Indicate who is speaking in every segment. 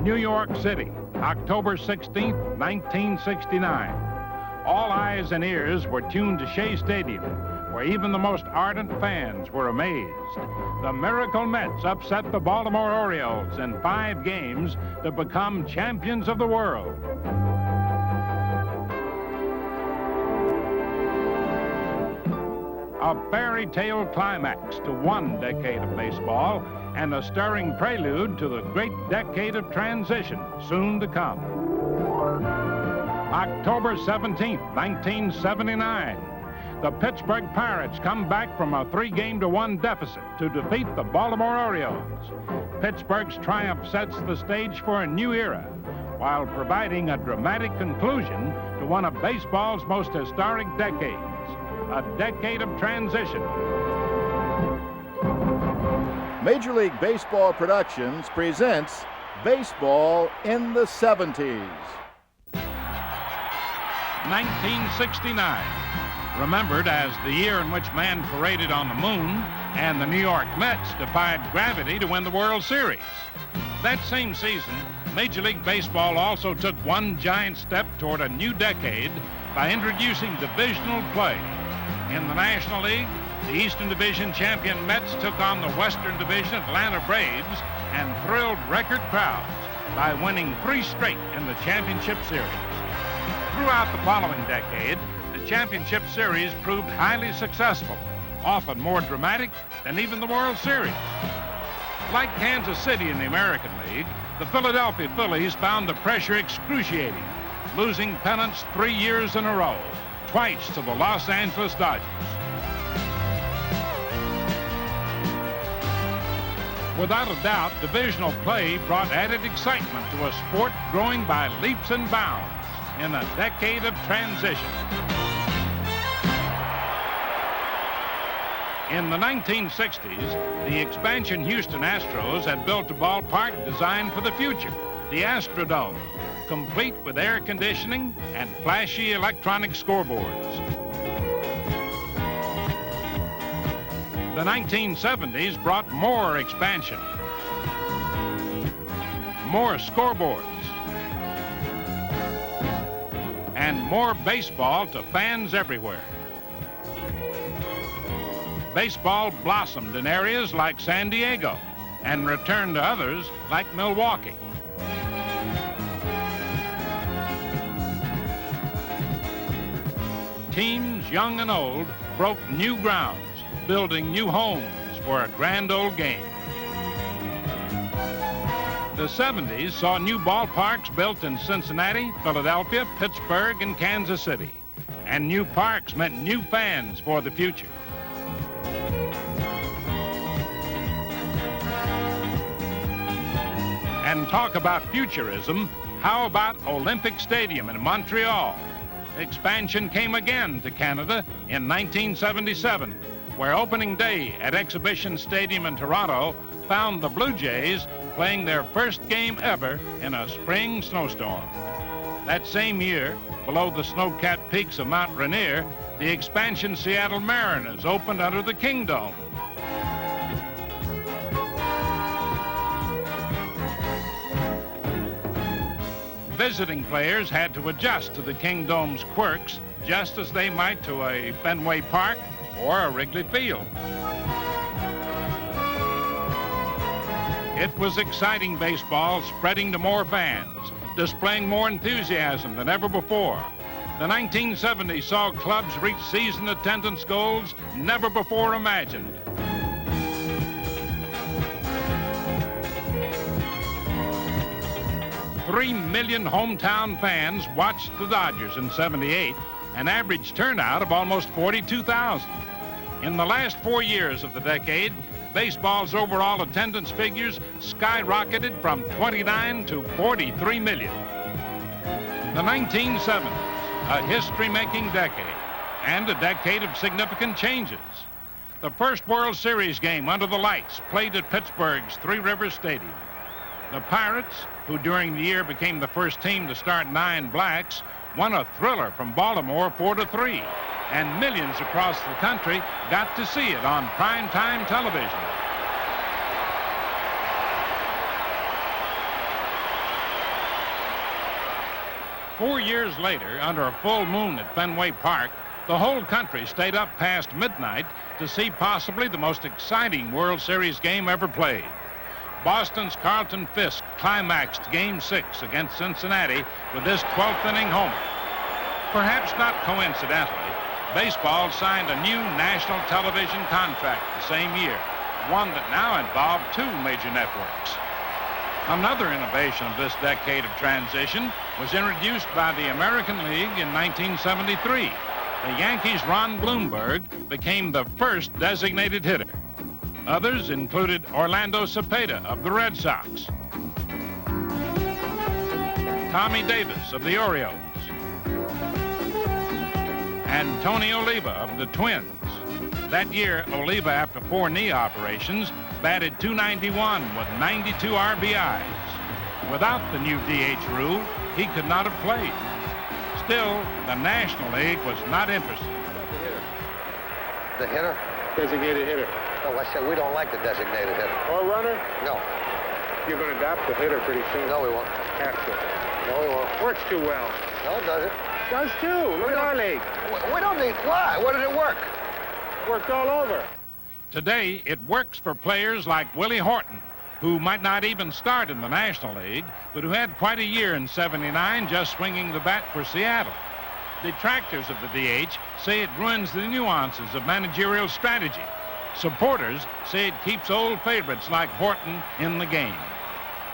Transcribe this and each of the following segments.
Speaker 1: New York City, October 16, 1969. All eyes and ears were tuned to Shea Stadium, where even the most ardent fans were amazed. The Miracle Mets upset the Baltimore Orioles in 5 games to become champions of the world. A fairy tale climax to one decade of baseball and a stirring prelude to the great decade of transition soon to come. October 17, 1979. The Pittsburgh Pirates come back from a 3-game-to-1 deficit to defeat the Baltimore Orioles. Pittsburgh's triumph sets the stage for a new era while providing a dramatic conclusion to one of baseball's most historic decades, a decade of transition.
Speaker 2: Major League Baseball Productions presents Baseball in the 70s.
Speaker 1: 1969, remembered as the year in which man paraded on the moon and the New York Mets defied gravity to win the World Series. That same season, Major League Baseball also took one giant step toward a new decade by introducing divisional play. In the National League, the Eastern Division champion Mets took on the Western Division Atlanta Braves and thrilled record crowds by winning 3 straight in the championship series. Throughout the following decade, the championship series proved highly successful, often more dramatic than even the World Series. Like Kansas City in the American League, the Philadelphia Phillies found the pressure excruciating, losing pennants 3 years in a row, twice to the Los Angeles Dodgers. Without a doubt, divisional play brought added excitement to a sport growing by leaps and bounds in a decade of transition. In the 1960s, the expansion Houston Astros had built a ballpark designed for the future, the Astrodome, complete with air conditioning and flashy electronic scoreboards. The 1970s brought more expansion, more scoreboards, and more baseball to fans everywhere. Baseball blossomed in areas like San Diego and returned to others like Milwaukee. Teams, young and old, broke new grounds, building new homes for a grand old game. The 70s saw new ballparks built in Cincinnati, Philadelphia, Pittsburgh, and Kansas City. And new parks meant new fans for the future. And talk about futurism, how about Olympic Stadium in Montreal? Expansion came again to Canada in 1977, where opening day at Exhibition Stadium in Toronto found the Blue Jays playing their first game ever in a spring snowstorm. That same year, below the snow-capped peaks of Mount Rainier, the expansion Seattle Mariners opened under the Kingdome. Visiting players had to adjust to the Kingdome's quirks, just as they might to a Fenway Park or a Wrigley Field. It was exciting baseball spreading to more fans, displaying more enthusiasm than ever before. The 1970s saw clubs reach season attendance goals never before imagined. Three million hometown fans watched the Dodgers in '78, an average turnout of almost 42,000. In the last 4 years of the decade, baseball's overall attendance figures skyrocketed from 29 to 43 million. The 1970s, a history-making decade, and a decade of significant changes. The first World Series game under the lights played at Pittsburgh's Three Rivers Stadium. The Pirates, who during the year became the first team to start 9 blacks, won a thriller from Baltimore 4-3, and millions across the country got to see it on primetime television. 4 years later, under a full moon at Fenway Park, the whole country stayed up past midnight to see possibly the most exciting World Series game ever played. Boston's Carlton Fisk climaxed Game 6 against Cincinnati with this 12th inning homer. Perhaps not coincidentally, baseball signed a new national television contract the same year, one that now involved 2 major networks. Another innovation of this decade of transition was introduced by the American League in 1973. The Yankees' Ron Blomberg became the first designated hitter. Others included Orlando Cepeda of the Red Sox, Tommy Davis of the Orioles, and Tony Oliva of the Twins. That year, Oliva, after 4 knee operations, batted .291 with 92 RBIs. Without the new DH rule, he could not have played. Still, the National League was not interested.
Speaker 3: The hitter?
Speaker 4: Designated hitter.
Speaker 3: No, I said we don't like the designated hitter.
Speaker 4: Or runner?
Speaker 3: No.
Speaker 4: You're going to adopt the hitter pretty soon.
Speaker 3: No, we won't.
Speaker 4: Have to.
Speaker 3: No, we won't.
Speaker 4: Works too well.
Speaker 3: No, it doesn't.
Speaker 4: Does too. Look at our league.
Speaker 3: We don't need... Why? What did it work?
Speaker 4: Worked all over.
Speaker 1: Today, it works for players like Willie Horton, who might not even start in the National League, but who had quite a year in '79 just swinging the bat for Seattle. Detractors of the DH say it ruins the nuances of managerial strategy. Supporters say it keeps old favorites like Horton in the game.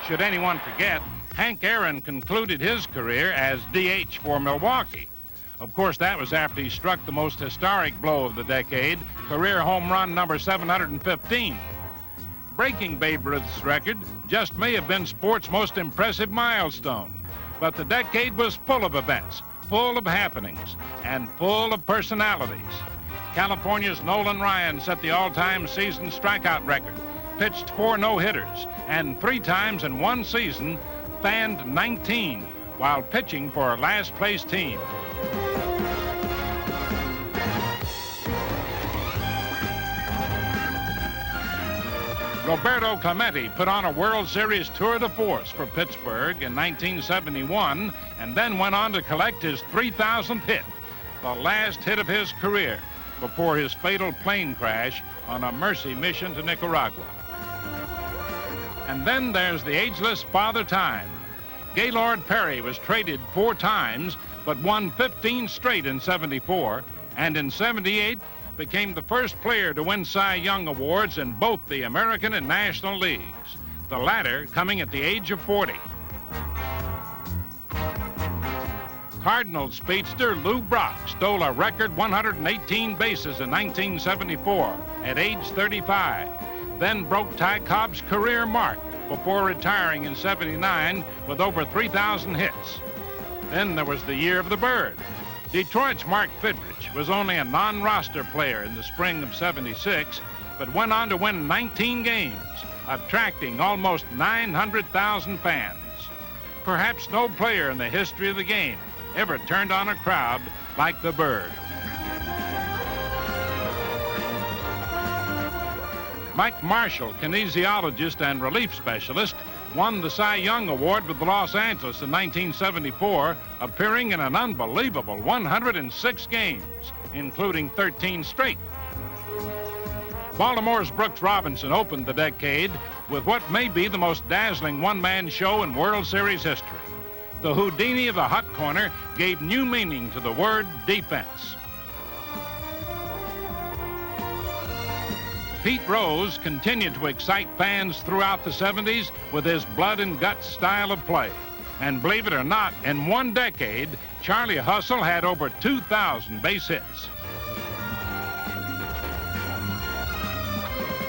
Speaker 1: Should anyone forget, Hank Aaron concluded his career as DH for Milwaukee. Of course, that was after he struck the most historic blow of the decade, career home run number 715. Breaking Babe Ruth's record just may have been sports' most impressive milestone. But the decade was full of events, full of happenings, and full of personalities. California's Nolan Ryan set the all-time season strikeout record, pitched 4 no-hitters, and 3 times in one season fanned 19 while pitching for a last-place team. Roberto Clemente put on a World Series tour de force for Pittsburgh in 1971 and then went on to collect his 3,000th hit, the last hit of his career, before his fatal plane crash on a mercy mission to Nicaragua. And then there's the ageless Father Time. Gaylord Perry was traded 4 times, but won 15 straight in '74, and in '78 became the first player to win Cy Young awards in both the American and National Leagues, the latter coming at the age of 40. Cardinals speedster Lou Brock stole a record 118 bases in 1974 at age 35, then broke Ty Cobb's career mark before retiring in '79 with over 3,000 hits. Then there was the year of the Bird. Detroit's Mark Fidrich was only a non-roster player in the spring of '76, but went on to win 19 games, attracting almost 900,000 fans. Perhaps no player in the history of the game ever turned on a crowd like the Bird. Mike Marshall, kinesiologist and relief specialist, won the Cy Young Award with Los Angeles in 1974, appearing in an unbelievable 106 games, including 13 straight. Baltimore's Brooks Robinson opened the decade with what may be the most dazzling one-man show in World Series history. The Houdini of the hot corner gave new meaning to the word defense. Pete Rose continued to excite fans throughout the '70s with his blood and guts style of play. And believe it or not, in one decade, Charlie Hustle had over 2,000 base hits.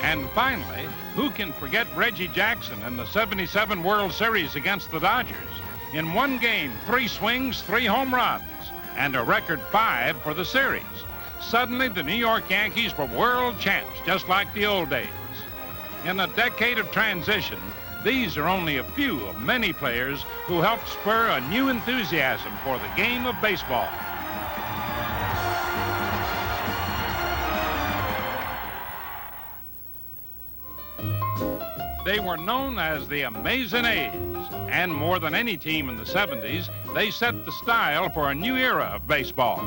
Speaker 1: And finally, who can forget Reggie Jackson in the '77 World Series against the Dodgers? In one game, 3 swings, 3 home runs, and a record 5 for the series. Suddenly, the New York Yankees were world champs, just like the old days. In a decade of transition, these are only a few of many players who helped spur a new enthusiasm for the game of baseball. They were known as the Amazing A's, and more than any team in the 70s, they set the style for a new era of baseball.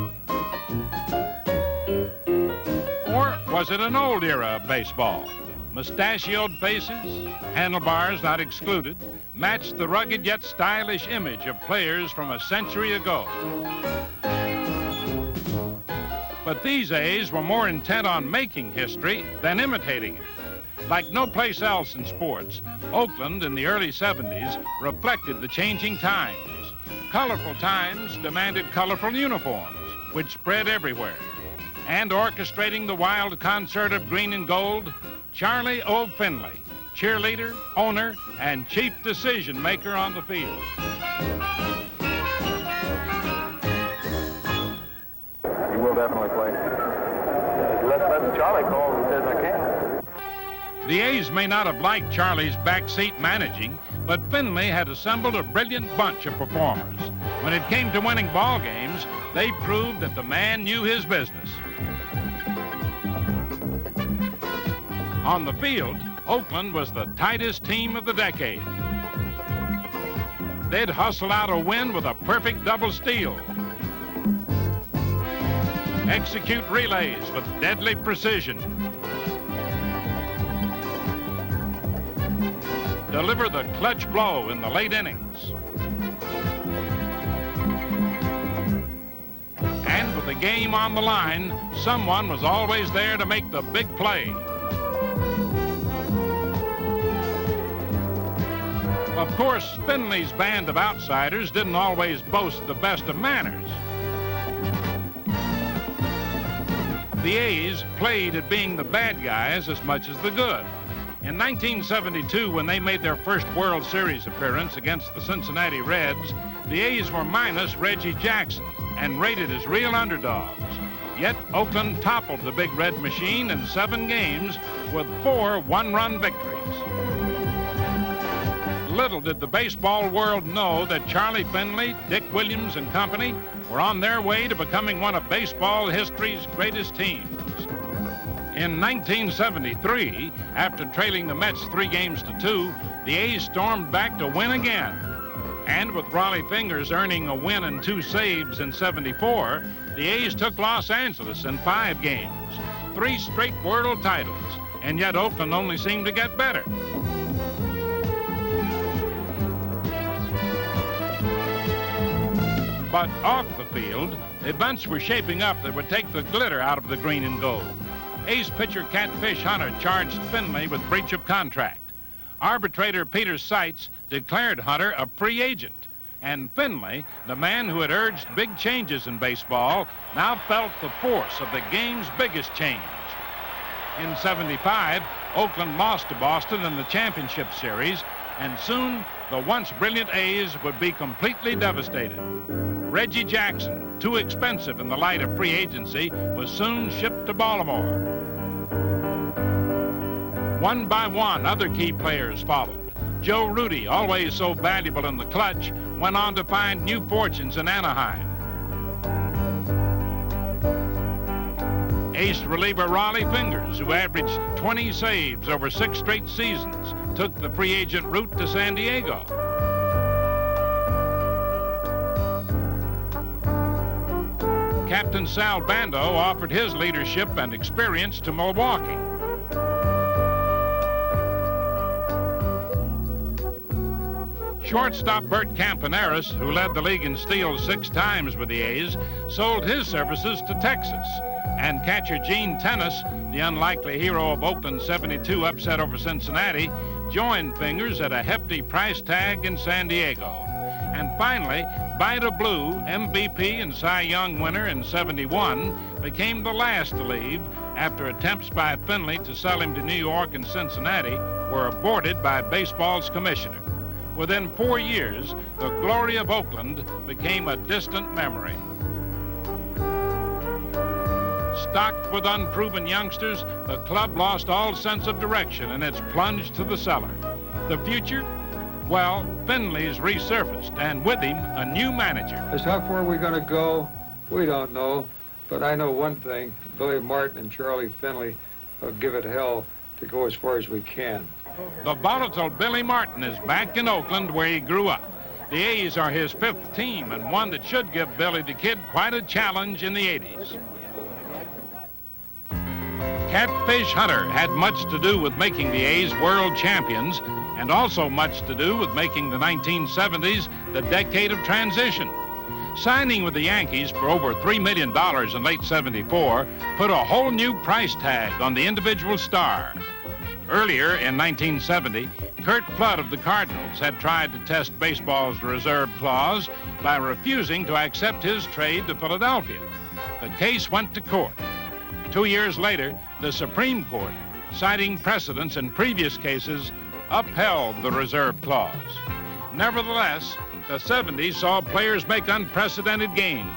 Speaker 1: Or was it an old era of baseball? Mustachioed faces, handlebars not excluded, matched the rugged yet stylish image of players from a century ago. But these A's were more intent on making history than imitating it. Like no place else in sports, Oakland in the early 70s reflected the changing times. Colorful times demanded colorful uniforms, which spread everywhere. And orchestrating the wild concert of green and gold, Charlie O. Finley, cheerleader, owner, and chief decision maker on the field.
Speaker 5: You will definitely play. Let Charlie call and says I can.
Speaker 1: The A's may not have liked Charlie's backseat managing, but Finley had assembled a brilliant bunch of performers. When it came to winning ball games, they proved that the man knew his business. On the field, Oakland was the tightest team of the decade. They'd hustle out a win with a perfect double steal. Execute relays with deadly precision. Deliver the clutch blow in the late innings. And with the game on the line, someone was always there to make the big play. Of course, Finley's band of outsiders didn't always boast the best of manners. The A's played at being the bad guys as much as the good. In 1972, when they made their first World Series appearance against the Cincinnati Reds, the A's were minus Reggie Jackson and rated as real underdogs. Yet Oakland toppled the Big Red Machine in 7 games with 4 one-run victories. Little did the baseball world know that Charlie Finley, Dick Williams, and company were on their way to becoming one of baseball history's greatest teams. In 1973, after trailing the Mets 3-2, the A's stormed back to win again. And with Raleigh Fingers earning a win and 2 saves in '74, the A's took Los Angeles in 5 games, 3 straight world titles, and yet Oakland only seemed to get better. But off the field, events were shaping up that would take the glitter out of the green and gold. Ace pitcher Catfish Hunter charged Finley with breach of contract. Arbitrator Peter Seitz declared Hunter a free agent. And Finley, the man who had urged big changes in baseball, now felt the force of the game's biggest change. In '75, Oakland lost to Boston in the championship series, and soon the once brilliant A's would be completely devastated. Reggie Jackson, too expensive in the light of free agency, was soon shipped to Baltimore. One by one, other key players followed. Joe Rudy, always so valuable in the clutch, went on to find new fortunes in Anaheim. Ace reliever Raleigh Fingers, who averaged 20 saves over 6 straight seasons, took the free agent route to San Diego. Captain Sal Bando offered his leadership and experience to Milwaukee. Shortstop Bert Campaneris, who led the league in steals 6 times with the A's, sold his services to Texas. And catcher Gene Tennis, the unlikely hero of Oakland's '72 upset over Cincinnati, joined Fingers at a hefty price tag in San Diego. And finally, Vida Blue, MVP and Cy Young winner in '71, became the last to leave after attempts by Finley to sell him to New York and Cincinnati were aborted by baseball's commissioner. Within 4 years, the glory of Oakland became a distant memory. Stocked with unproven youngsters, the club lost all sense of direction and its plunge to the cellar. The future? Well, Finley's resurfaced, and with him, a new manager.
Speaker 6: As how far we're going to go, we don't know. But I know one thing, Billy Martin and Charlie Finley will give it hell to go as far as we can.
Speaker 1: The volatile Billy Martin is back in Oakland where he grew up. The A's are his 5th team and one that should give Billy the Kid quite a challenge in the 80s. Catfish Hunter had much to do with making the A's world champions and also much to do with making the 1970s the decade of transition. Signing with the Yankees for over $3 million in late '74 put a whole new price tag on the individual star. Earlier in 1970, Curt Flood of the Cardinals had tried to test baseball's reserve clause by refusing to accept his trade to Philadelphia. The case went to court. 2 years later, the Supreme Court, citing precedents in previous cases, upheld the reserve clause. Nevertheless, the 70s saw players make unprecedented gains.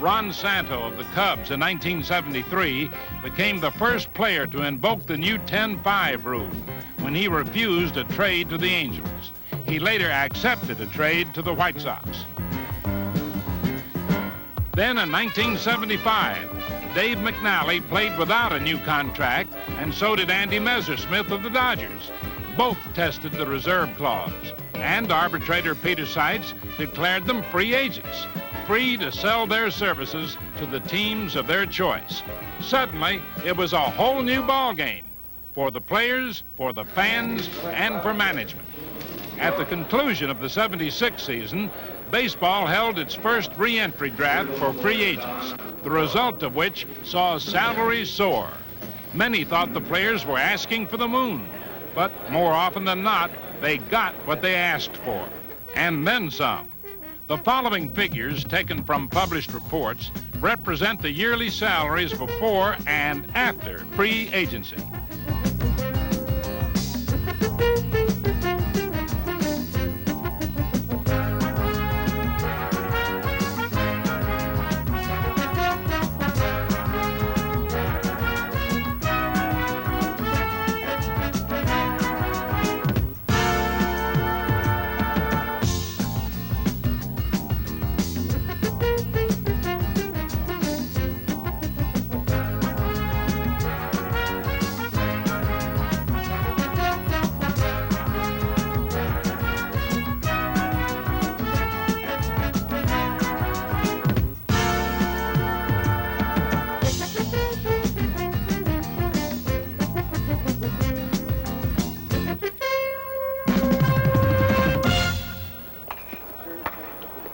Speaker 1: Ron Santo of the Cubs in 1973 became the first player to invoke the new 10-5 rule when he refused a trade to the Angels. He later accepted a trade to the White Sox. Then in 1975, Dave McNally played without a new contract, and so did Andy Messersmith of the Dodgers. Both tested the reserve clause, and arbitrator Peter Seitz declared them free agents, free to sell their services to the teams of their choice. Suddenly, it was a whole new ballgame for the players, for the fans, and for management. At the conclusion of the '76 season, baseball held its first re-entry draft for free agents, the result of which saw salaries soar. Many thought the players were asking for the moon, but more often than not, they got what they asked for, and then some. The following figures, taken from published reports, represent the yearly salaries before and after free agency.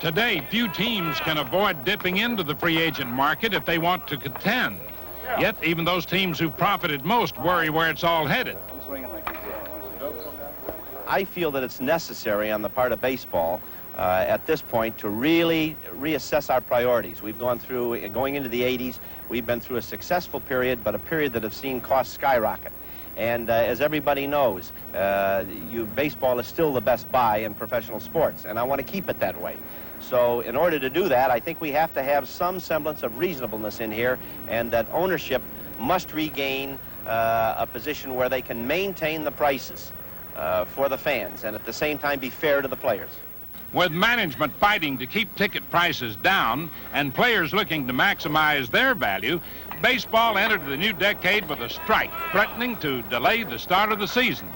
Speaker 1: Today, few teams can avoid dipping into the free agent market if they want to contend. Yet, even those teams who profited most worry where it's all headed.
Speaker 7: I feel that it's necessary on the part of baseball at this point to really reassess our priorities. We've gone through, going into the 80s, we've been through a successful period, but a period that has seen costs skyrocket. And as everybody knows, baseball is still the best buy in professional sports, and I want to keep it that way. So in order to do that, I think we have to have some semblance of reasonableness in here, and that ownership must regain a position where they can maintain the prices for the fans and at the same time be fair to the players.
Speaker 1: With management fighting to keep ticket prices down and players looking to maximize their value, baseball entered the new decade with a strike threatening to delay the start of the season.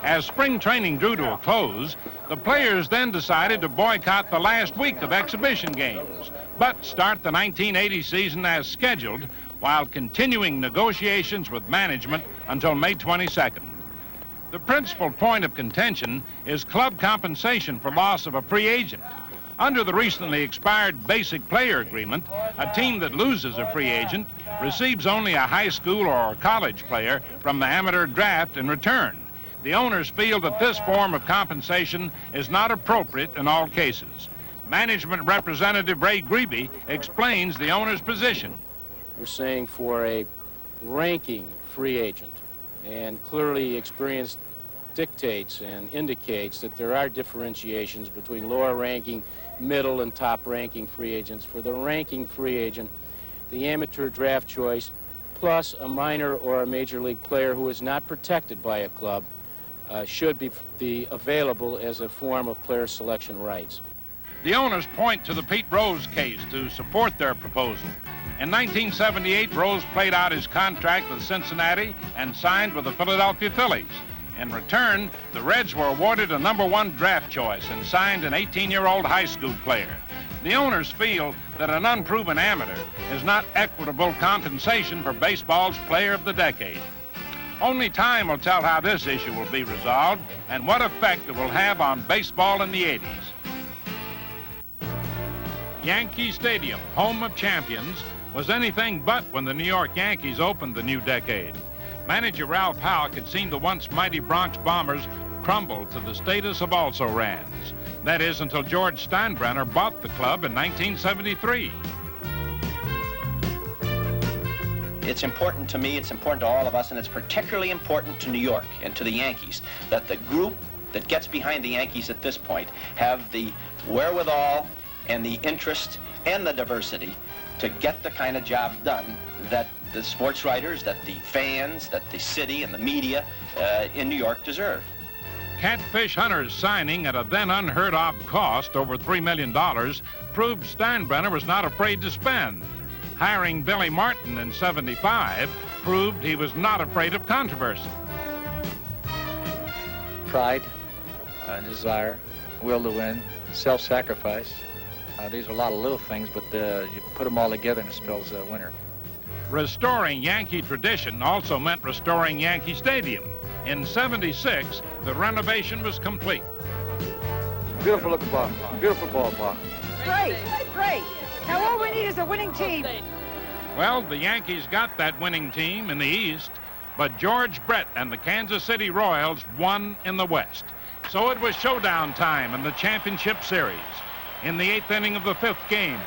Speaker 1: As spring training drew to a close, the players then decided to boycott the last week of exhibition games, but start the 1980 season as scheduled while continuing negotiations with management until May 22nd. The principal point of contention is club compensation for loss of a free agent. Under the recently expired basic player agreement, a team that loses a free agent receives only a high school or college player from the amateur draft in return. The owners feel that this form of compensation is not appropriate in all cases. Management representative Ray Grebe explains the owner's position.
Speaker 8: We're saying for a ranking free agent, and clearly experience dictates and indicates that there are differentiations between lower ranking, middle, and top ranking free agents. For the ranking free agent, the amateur draft choice plus a minor or a major league player who is not protected by a club should be available as a form of player selection rights.
Speaker 1: The owners point to the Pete Rose case to support their proposal. In 1978, Rose played out his contract with Cincinnati and signed with the Philadelphia Phillies. In return, the Reds were awarded a #1 draft choice and signed an 18-year-old high school player. The owners feel that an unproven amateur is not equitable compensation for baseball's player of the decade. Only time will tell how this issue will be resolved and what effect it will have on baseball in the 80s. Yankee Stadium, home of champions, was anything but when the New York Yankees opened the new decade. Manager Ralph Houck had seen the once mighty Bronx Bombers crumble to the status of also-rans. That is, until George Steinbrenner bought the club in 1973.
Speaker 7: It's important to me, it's important to all of us, and it's particularly important to New York and to the Yankees that the group that gets behind the Yankees at this point have the wherewithal and the interest and the diversity to get the kind of job done that the sports writers, that the fans, that the city and the media in New York deserve.
Speaker 1: Catfish Hunter's signing at a then unheard of cost, over $3 million, proved Steinbrenner was not afraid to spend. Hiring Billy Martin in '75 proved he was not afraid of controversy.
Speaker 9: Pride, desire, will to win, self-sacrifice. These are a lot of little things, but you put them all together and it spells a winner.
Speaker 1: Restoring Yankee tradition also meant restoring Yankee Stadium. In '76, the renovation was complete.
Speaker 6: Beautiful looking ball. Beautiful ballpark.
Speaker 10: Great, great. Now all we need is a winning team.
Speaker 1: Well, the Yankees got that winning team in the East, but George Brett and the Kansas City Royals won in the West. So it was showdown time in the championship series. In the 8th inning of the 5th game,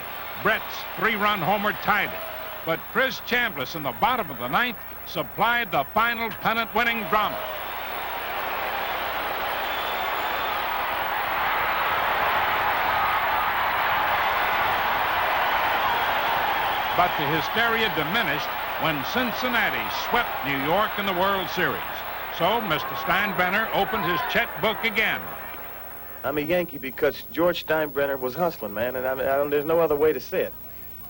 Speaker 1: Brett's 3-run homer tied it. But Chris Chambliss in the bottom of the 9th supplied the final pennant-winning drama. But the hysteria diminished when Cincinnati swept New York in the World Series. So Mr. Steinbrenner opened his checkbook again.
Speaker 5: I'm a Yankee because George Steinbrenner was hustling, man, and there's no other way to say it.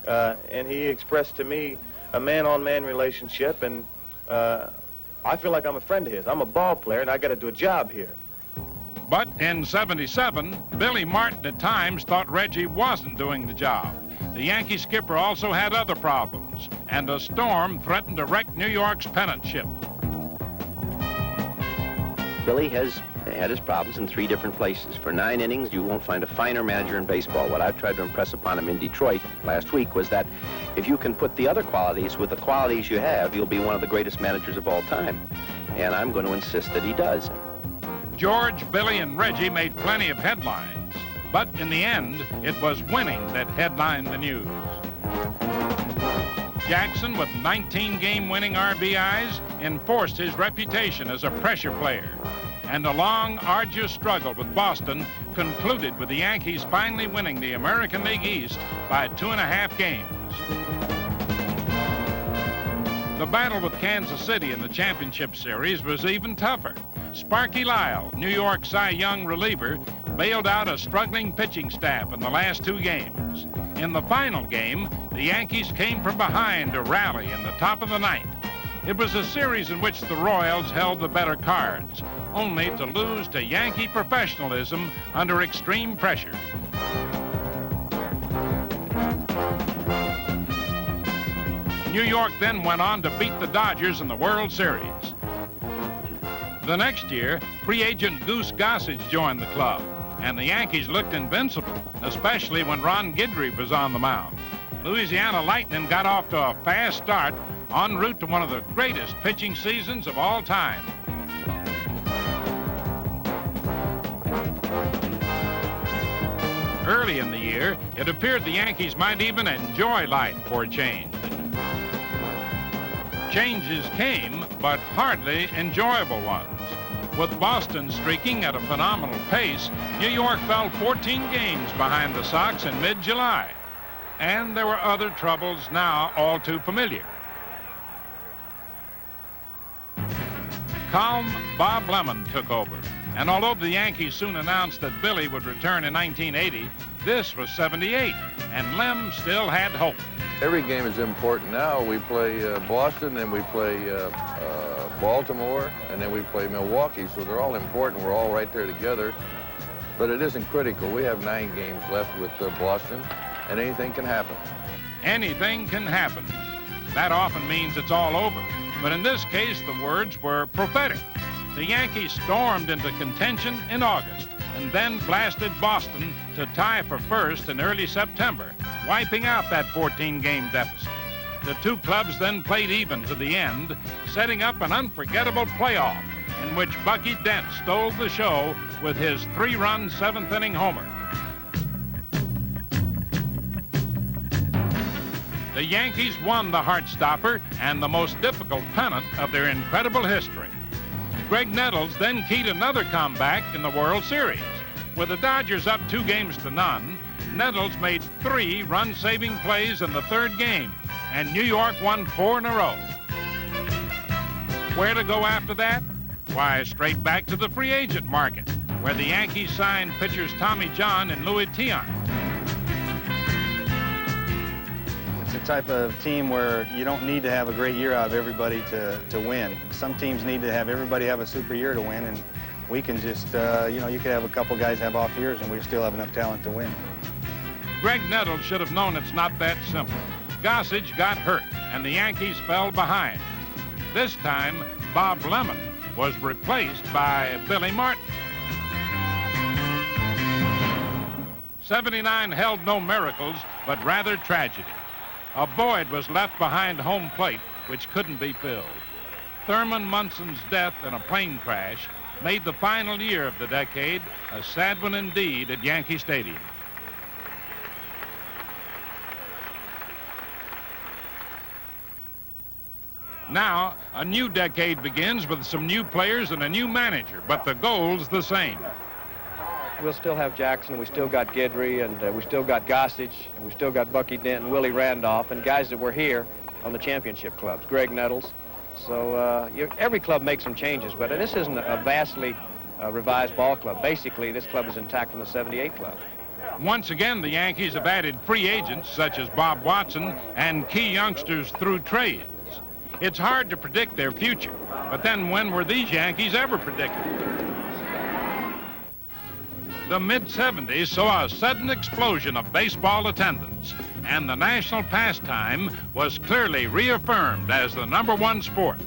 Speaker 5: And he expressed to me a man-on-man relationship, and I feel like I'm a friend of his. I'm a ball player, and I got to do a job here.
Speaker 1: But in '77, Billy Martin at times thought Reggie wasn't doing the job. The Yankee skipper also had other problems, and a storm threatened to wreck New York's pennant ship.
Speaker 7: Billy has had his problems in 3 different places. For 9 innings, you won't find a finer manager in baseball. What I've tried to impress upon him in Detroit last week was that if you can put the other qualities with the qualities you have, you'll be one of the greatest managers of all time. And I'm going to insist that he does.
Speaker 1: George, Billy, and Reggie made plenty of headlines. But in the end, it was winning that headlined the news. Jackson, with 19 game-winning RBIs, enforced his reputation as a pressure player. And a long, arduous struggle with Boston concluded with the Yankees finally winning the American League East by 2.5 games. The battle with Kansas City in the championship series was even tougher. Sparky Lyle, New York Cy Young reliever, bailed out a struggling pitching staff in the last 2 games. In the final game, the Yankees came from behind to rally in the top of the 9th. It was a series in which the Royals held the better cards, only to lose to Yankee professionalism under extreme pressure. New York then went on to beat the Dodgers in the World Series. The next year, free agent Goose Gossage joined the club, and the Yankees looked invincible, especially when Ron Guidry was on the mound. Louisiana Lightning got off to a fast start, en route to one of the greatest pitching seasons of all time. Early in the year, it appeared the Yankees might even enjoy life for a change. Changes came, but hardly enjoyable ones. With Boston streaking at a phenomenal pace, New York fell 14 games behind the Sox in mid-July. And there were other troubles now all too familiar. Calm Bob Lemon took over. And although the Yankees soon announced that Billy would return in 1980, this was '78, and Lem still had hope.
Speaker 11: Every game is important now. We play Boston, and we play Baltimore, and then we play Milwaukee, so they're all important. We're all right there together. But it isn't critical. We have 9 games left with Boston, and anything can happen.
Speaker 1: Anything can happen. That often means it's all over. But in this case, the words were prophetic. The Yankees stormed into contention in August and then blasted Boston to tie for first in early September, wiping out that 14-game deficit. The two clubs then played even to the end, setting up an unforgettable playoff in which Bucky Dent stole the show with his 3-run 7th-inning homer. The Yankees won the Heartstopper and the most difficult pennant of their incredible history. Greg Nettles then keyed another comeback in the World Series. With the Dodgers up 2-0, Nettles made 3 run-saving plays in the 3rd game, and New York won 4 in a row. Where to go after that? Why, straight back to the free agent market, where the Yankees signed pitchers Tommy John and Louis Tiant.
Speaker 12: It's a type of team where you don't need to have a great year out of everybody to win. Some teams need to have everybody have a super year to win, and we can just, you could have a couple guys have off years and we still have enough talent to win.
Speaker 1: Greg Nettles should have known it's not that simple. Gossage got hurt, and the Yankees fell behind. This time, Bob Lemon was replaced by Billy Martin. 79 held no miracles, but rather tragedy. A void was left behind home plate, which couldn't be filled. Thurman Munson's death in a plane crash made the final year of the decade a sad one indeed at Yankee Stadium. Now, a new decade begins with some new players and a new manager, but the goal's the same.
Speaker 13: We'll still have Jackson, we still got Guidry, and we still got Gossage, and we still got Bucky Dent and Willie Randolph, and guys that were here on the championship clubs, Greg Nettles. So every club makes some changes, but this isn't a vastly revised ball club. Basically, this club is intact from the 78 club.
Speaker 1: Once again, the Yankees have added free agents such as Bob Watson and key youngsters through trades. It's hard to predict their future, but then when were these Yankees ever predicted? The mid-70s saw a sudden explosion of baseball attendance, and the national pastime was clearly reaffirmed as the #1 sport.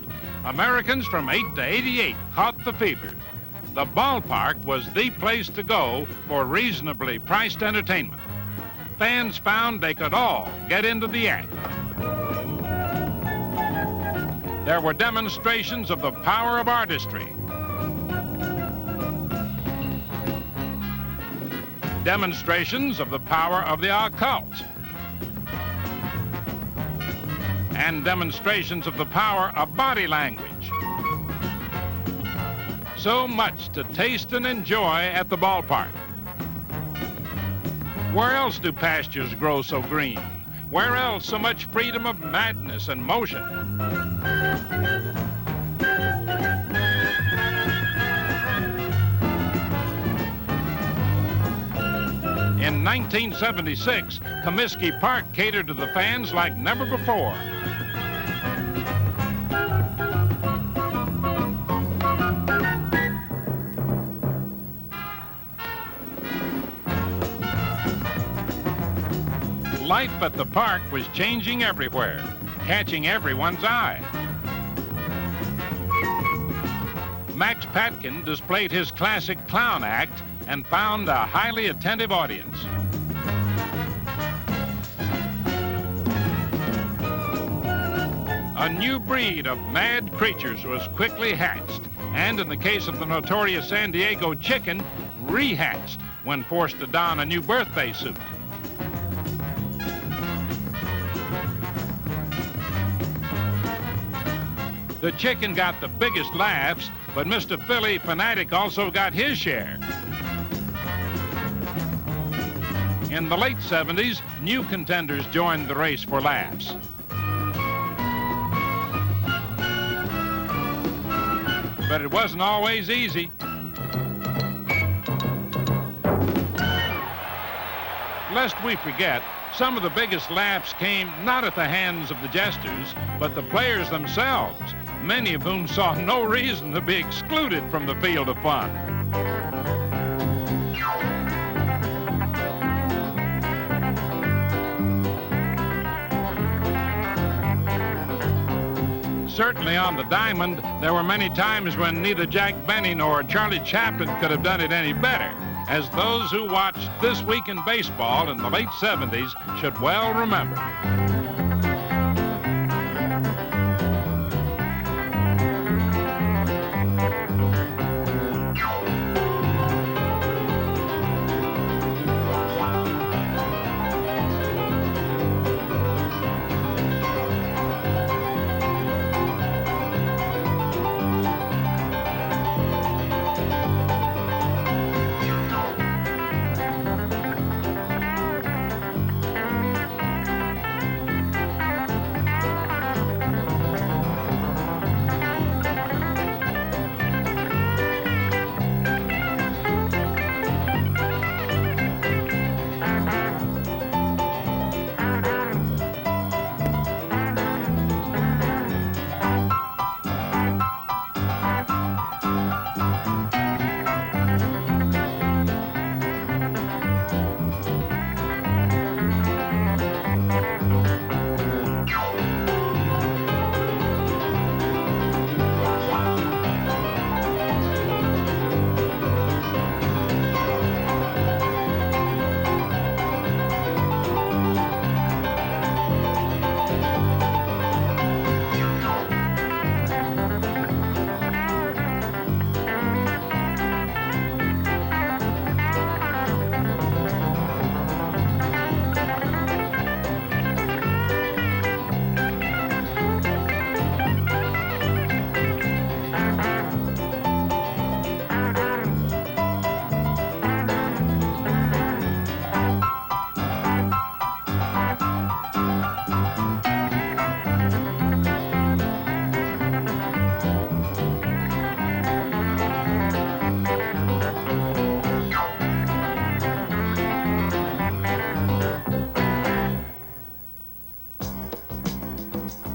Speaker 1: Americans from 8 to 88 caught the fever. The ballpark was the place to go for reasonably priced entertainment. Fans found they could all get into the act. There were demonstrations of the power of artistry, demonstrations of the power of the occult, and demonstrations of the power of body language. So much to taste and enjoy at the ballpark. Where else do pastures grow so green? Where else so much freedom of madness and motion? In 1976, Comiskey Park catered to the fans like never before. Life at the park was changing everywhere, catching everyone's eye. Max Patkin displayed his classic clown act and found a highly attentive audience. A new breed of mad creatures was quickly hatched, and in the case of the notorious San Diego Chicken, rehatched when forced to don a new birthday suit. The Chicken got the biggest laughs, but Mr. Philly Fanatic also got his share. In the late 70s, new contenders joined the race for laughs. But it wasn't always easy. Lest we forget, some of the biggest laughs came not at the hands of the jesters, but the players themselves, many of whom saw no reason to be excluded from the field of fun. Certainly on the diamond, there were many times when neither Jack Benny nor Charlie Chaplin could have done it any better, as those who watched This Week in Baseball in the late 70s should well remember.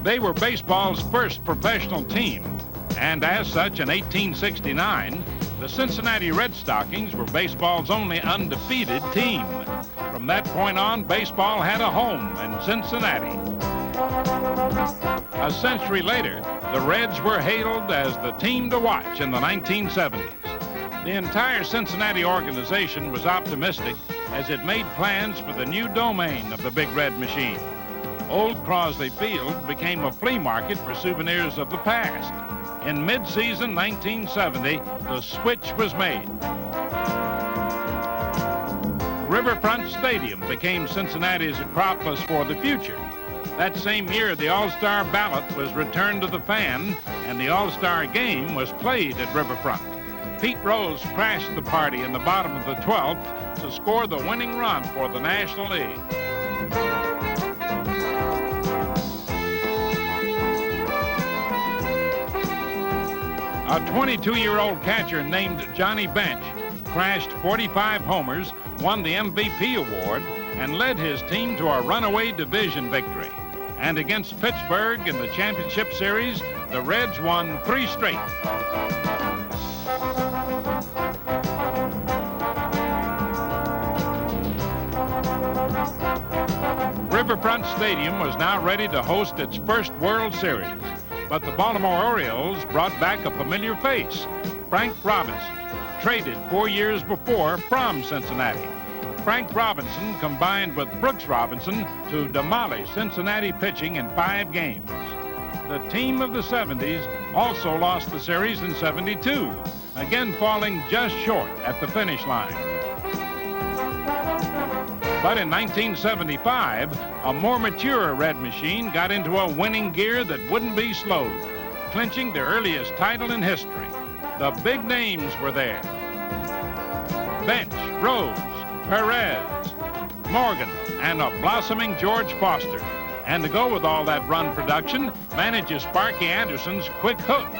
Speaker 1: They were baseball's first professional team, and as such, in 1869, the Cincinnati Red Stockings were baseball's only undefeated team. From that point on, baseball had a home in Cincinnati. A century later, the Reds were hailed as the team to watch in the 1970s. The entire Cincinnati organization was optimistic as it made plans for the new domain of the Big Red Machine. Old Crosley Field became a flea market for souvenirs of the past. In mid-season 1970, the switch was made. Riverfront Stadium became Cincinnati's Acropolis for the future. That same year, the All-Star ballot was returned to the fan, and the All-Star game was played at Riverfront. Pete Rose crashed the party in the bottom of the 12th to score the winning run for the National League. A 22-year-old catcher named Johnny Bench crashed 45 homers, won the MVP award, and led his team to a runaway division victory. And against Pittsburgh in the championship series, the Reds won 3 straight. Riverfront Stadium was now ready to host its first World Series. But the Baltimore Orioles brought back a familiar face, Frank Robinson, traded 4 years before from Cincinnati. Frank Robinson combined with Brooks Robinson to demolish Cincinnati pitching in 5 games. The team of the 70s also lost the series in '72, again falling just short at the finish line. But in 1975, a more mature Red Machine got into a winning gear that wouldn't be slowed, clinching their earliest title in history. The big names were there: Bench, Rose, Perez, Morgan, and a blossoming George Foster. And to go with all that run production, manager Sparky Anderson's quick hook.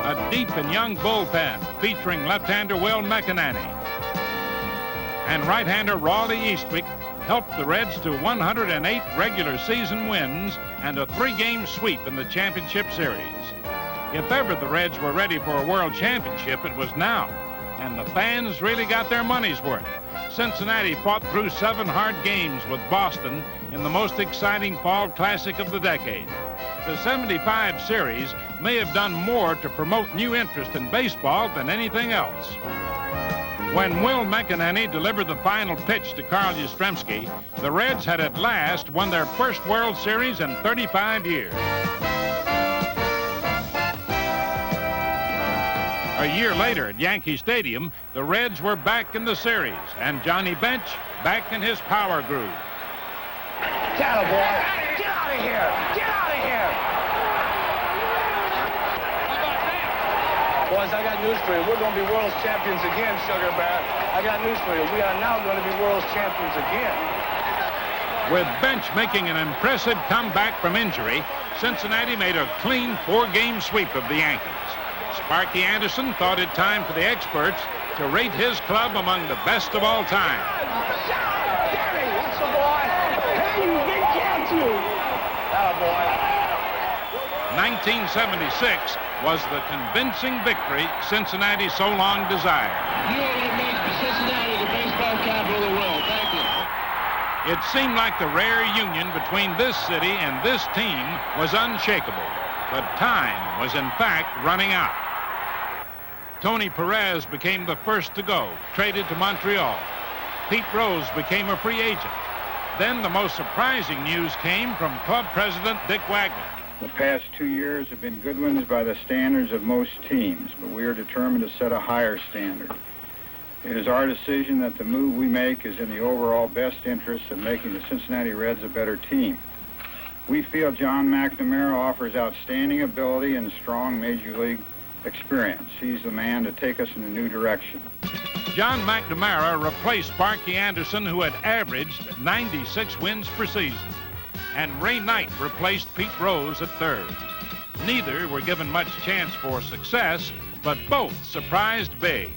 Speaker 1: A deep and young bullpen featuring left-hander Will McEnany and right-hander Raleigh Eastwick helped the Reds to 108 regular season wins and a 3-game sweep in the championship series. If ever the Reds were ready for a world championship, it was now, and the fans really got their money's worth. Cincinnati fought through 7 hard games with Boston in the most exciting fall classic of the decade. The 75 series may have done more to promote new interest in baseball than anything else. When Will McEnany delivered the final pitch to Carl Yastrzemski, the Reds had at last won their first World Series in 35 years. A year later at Yankee Stadium, the Reds were back in the series, and Johnny Bench back in his power groove.
Speaker 3: Get out of here! Get out of here!
Speaker 4: Boys, I got news for you. We're going to be world champions again, Sugar Bear. I got news for you. We are now going to be world champions again.
Speaker 1: With Bench making an impressive comeback from injury, Cincinnati made a clean 4-game sweep of the Yankees. Sparky Anderson thought it time for the experts to rate his club among the best of all time.
Speaker 3: Gary, that's the boy. Hey, you big cat, you. That boy.
Speaker 1: 1976 was the convincing victory Cincinnati so long desired.
Speaker 14: You are going to make Cincinnati the baseball capital of the world. Thank you.
Speaker 1: It seemed like the rare union between this city and this team was unshakable, but time was in fact running out. Tony Perez became the first to go, traded to Montreal. Pete Rose became a free agent. Then the most surprising news came from club president Dick Wagner.
Speaker 15: The past 2 years have been good ones by the standards of most teams, but we are determined to set a higher standard. It is our decision that the move we make is in the overall best interest of making the Cincinnati Reds a better team. We feel John McNamara offers outstanding ability and strong Major League experience. He's the man to take us in a new direction.
Speaker 1: John McNamara replaced Sparky Anderson, who had averaged 96 wins per season. And Ray Knight replaced Pete Rose at third. Neither were given much chance for success, but both surprised big.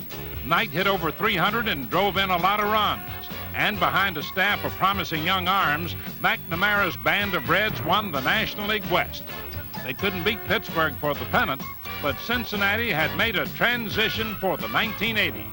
Speaker 1: Knight hit over 300 and drove in a lot of runs. And behind a staff of promising young arms, McNamara's band of Reds won the National League West. They couldn't beat Pittsburgh for the pennant, but Cincinnati had made a transition for the 1980s.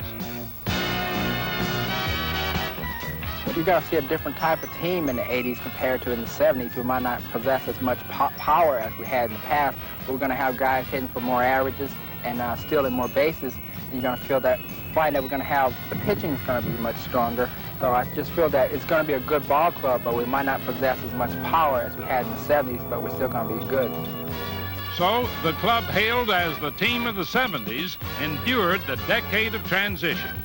Speaker 16: You're going to see a different type of team in the 80s compared to in the 70s. We might not possess as much power as we had in the past, but we're going to have guys hitting for more averages and stealing more bases. And you're going to find that we're going to have, the pitching is going to be much stronger. So I just feel that it's going to be a good ball club, but we might not possess as much power as we had in the 70s, but we're still going to be good.
Speaker 1: So the club, hailed as the team of the 70s, endured the decade of transition.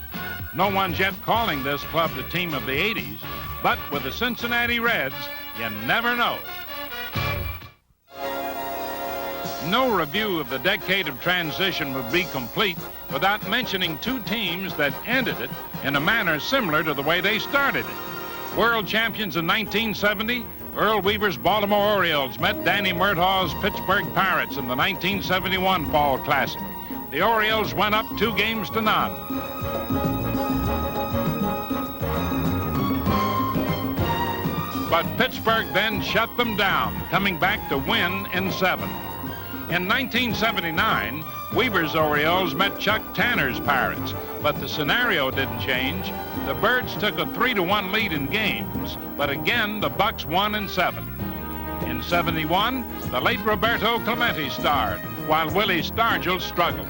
Speaker 1: No one's yet calling this club the team of the 80s, but with the Cincinnati Reds, you never know. No review of the decade of transition would be complete without mentioning 2 teams that ended it in a manner similar to the way they started it. World champions in 1970, Earl Weaver's Baltimore Orioles met Danny Murtaugh's Pittsburgh Pirates in the 1971 Fall Classic. The Orioles went up 2-0. But Pittsburgh then shut them down, coming back to win in 7. In 1979, Weaver's Orioles met Chuck Tanner's Pirates, but the scenario didn't change. The Birds took a 3-1 lead in games, but again, the Bucks won in 7. In 71, the late Roberto Clemente starred, while Willie Stargell struggled.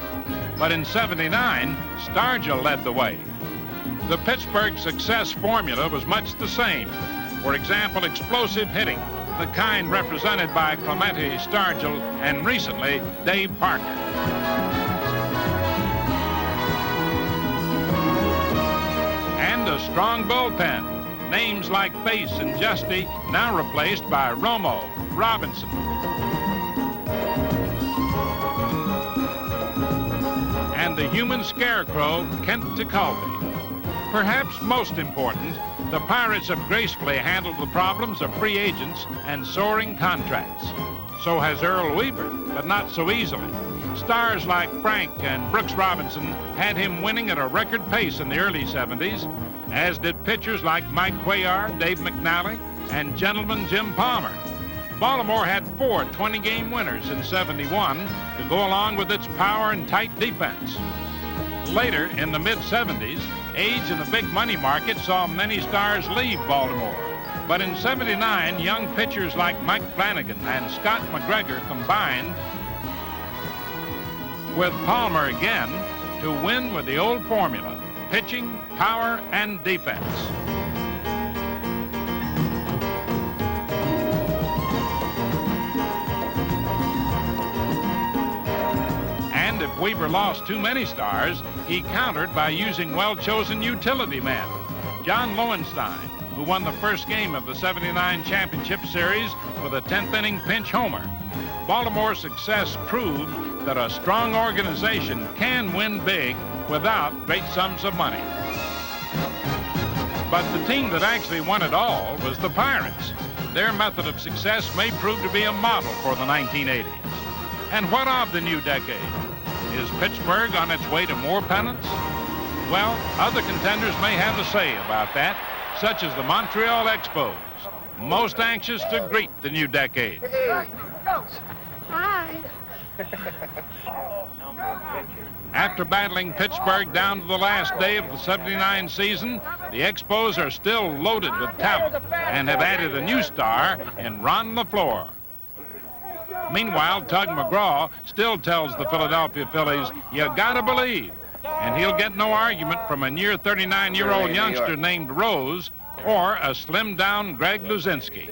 Speaker 1: But in 79, Stargell led the way. The Pittsburgh success formula was much the same. For example, explosive hitting, the kind represented by Clemente, Stargell, and recently, Dave Parker. And a strong bullpen. Names like Face and Justy now replaced by Romo, Robinson. And the human scarecrow, Kent Tekulve. Perhaps most important, the Pirates have gracefully handled the problems of free agents and soaring contracts. So has Earl Weaver, but not so easily. Stars like Frank and Brooks Robinson had him winning at a record pace in the early 70s, as did pitchers like Mike Cuellar, Dave McNally, and Gentleman Jim Palmer. Baltimore had 4 20-game winners in 71 to go along with its power and tight defense. Later, in the mid-70s, age and the big money market saw many stars leave Baltimore. But in 79, young pitchers like Mike Flanagan and Scott McGregor combined with Palmer again to win with the old formula: pitching, power, and defense. And if Weaver lost too many stars, he countered by using well-chosen utility men. John Lowenstein, who won the first game of the 79 championship series with a 10th-inning pinch homer. Baltimore's success proved that a strong organization can win big without great sums of money. But the team that actually won it all was the Pirates. Their method of success may prove to be a model for the 1980s. And what of the new decade? Is Pittsburgh on its way to more pennants? Well, other contenders may have a say about that, such as the Montreal Expos, most anxious to greet the new decade.
Speaker 3: Hey, hi.
Speaker 1: After battling Pittsburgh down to the last day of the 79 season, the Expos are still loaded with talent and have added a new star in Ron LaFleur. Meanwhile, Tug McGraw still tells the Philadelphia Phillies, "You gotta believe." And he'll get no argument from a near 39-year-old youngster named Rose or a slimmed-down Greg Luzinski.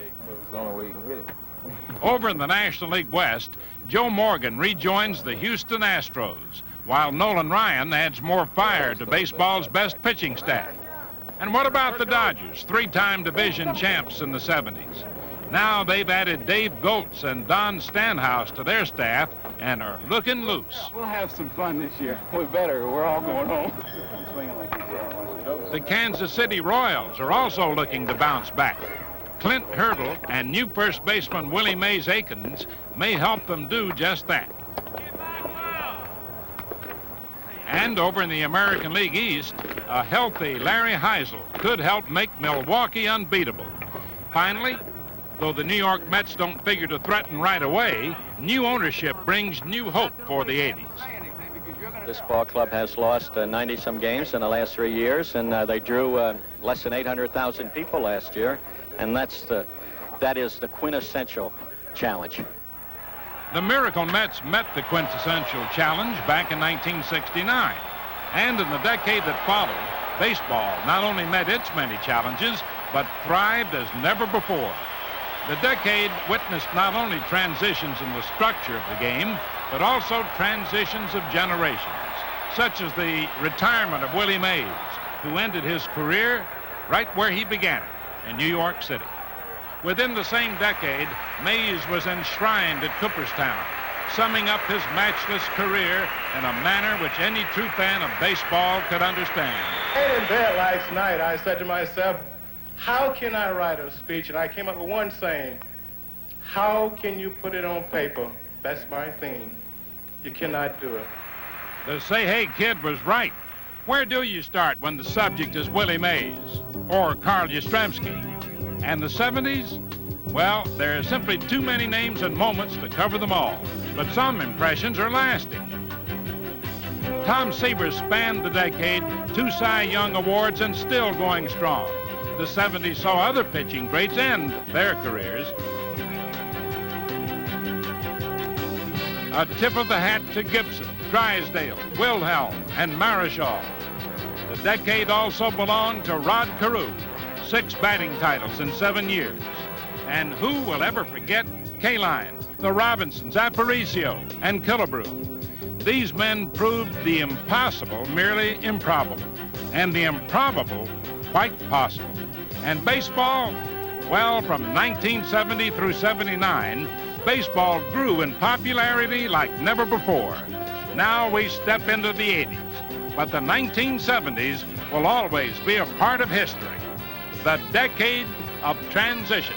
Speaker 1: Over in the National League West, Joe Morgan rejoins the Houston Astros, while Nolan Ryan adds more fire to baseball's best pitching staff. And what about the Dodgers, 3-time division champs in the 70s? Now they've added Dave Goltz and Don Stanhouse to their staff and are looking loose.
Speaker 17: We'll have some fun this year. We better. We're all going home.
Speaker 1: The Kansas City Royals are also looking to bounce back. Clint Hurdle and new first baseman Willie Mays Aikens may help them do just that. And over in the American League East, a healthy Larry Heisel could help make Milwaukee unbeatable. Finally, though the New York Mets don't figure to threaten right away, new ownership brings new hope for the 80s.
Speaker 18: This ball club has lost 90-some games in the last 3 years, and they drew less than 800,000 people last year, and that is the quintessential challenge.
Speaker 1: The Miracle Mets met the quintessential challenge back in 1969, and in the decade that followed, baseball not only met its many challenges, but thrived as never before. The decade witnessed not only transitions in the structure of the game, but also transitions of generations, such as the retirement of Willie Mays, who ended his career right where he began it, in New York City. Within the same decade, Mays was enshrined at Cooperstown, summing up his matchless career in a manner which any true fan of baseball could understand.
Speaker 5: In bed last night, I said to myself, how can I write a speech? And I came up with one saying, how can you put it on paper? That's my theme. You cannot do it.
Speaker 1: The Say Hey Kid was right. Where do you start when the subject is Willie Mays or Carl Yastrzemski? And the 70s? Well, there are simply too many names and moments to cover them all, but some impressions are lasting. Tom Seaver spanned the decade, 2 Cy Young Awards, and still going strong. The 70s saw other pitching greats end their careers. A tip of the hat to Gibson, Drysdale, Wilhelm, and Marischal. The decade also belonged to Rod Carew, 6 batting titles in 7 years. And who will ever forget Kaline, the Robinsons, Aparicio, and Killebrew? These men proved the impossible merely improbable, and the improbable quite possible. And baseball, well, from 1970 through 79, baseball grew in popularity like never before. Now we step into the 80s, but the 1970s will always be a part of history, the decade of transition.